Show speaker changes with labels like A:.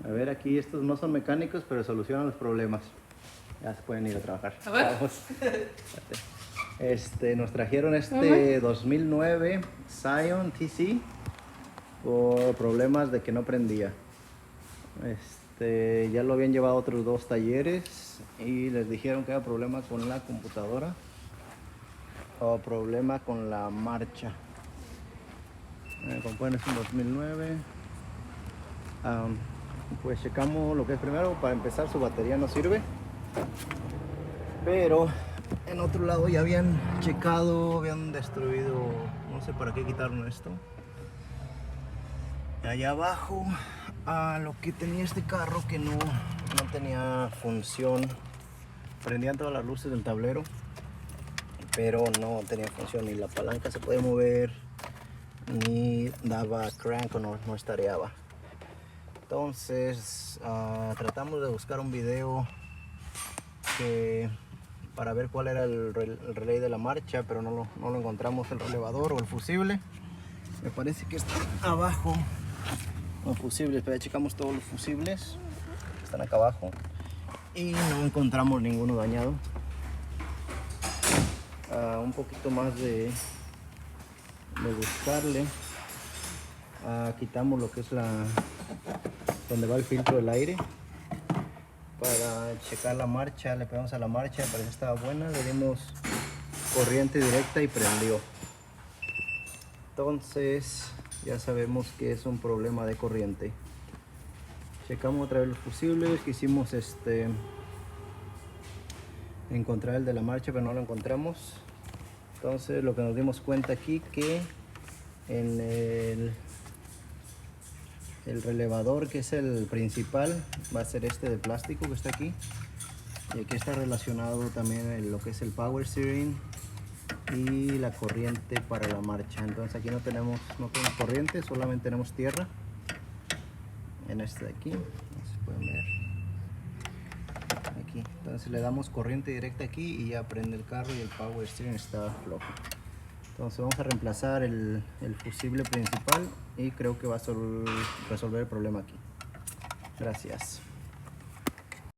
A: A ver, aquí estos no son mecánicos, pero solucionan los problemas. Ya se pueden ir a trabajar.
B: A ver.
A: Vamos. Nos trajeron este 2009 Scion TC por problemas de que no prendía. Ya lo habían llevado a otros 2 talleres y les dijeron que había problema con la computadora o problema con la marcha. Como pueden, es un 2009. Pues checamos lo que es primero. Para empezar, su batería no sirve, pero en otro lado ya habían checado, habían destruido, no sé para qué quitaron esto. Allá abajo, lo que tenía este carro que no tenía función. Prendían todas las luces del tablero, pero no tenía función, ni la palanca se podía mover, ni daba crank o no estareaba. Entonces tratamos de buscar un video para ver cuál era el relay de la marcha, pero no lo encontramos, el relevador o el fusible. Me parece que está abajo los fusibles, pero ya checamos todos los fusibles, están acá abajo y no encontramos ninguno dañado. Un poquito más de buscarle, quitamos lo que es donde va el filtro del aire para checar la marcha. Le pegamos a la marcha, parece que estaba buena, le dimos corriente directa y prendió. Entonces ya sabemos que es un problema de corriente. Checamos otra vez los fusibles, quisimos encontrar el de la marcha, pero no lo encontramos. Entonces lo que nos dimos cuenta aquí, que en el relevador, que es el principal, va a ser este de plástico que está aquí, y aquí está relacionado también lo que es el power steering y la corriente para la marcha. Entonces aquí no tenemos corriente, solamente tenemos tierra en este de aquí, no sé si pueden ver aquí. Entonces le damos corriente directa aquí y ya prende el carro y el power steering está flojo. Entonces vamos a reemplazar el fusible principal y creo que va a resolver el problema aquí. Gracias.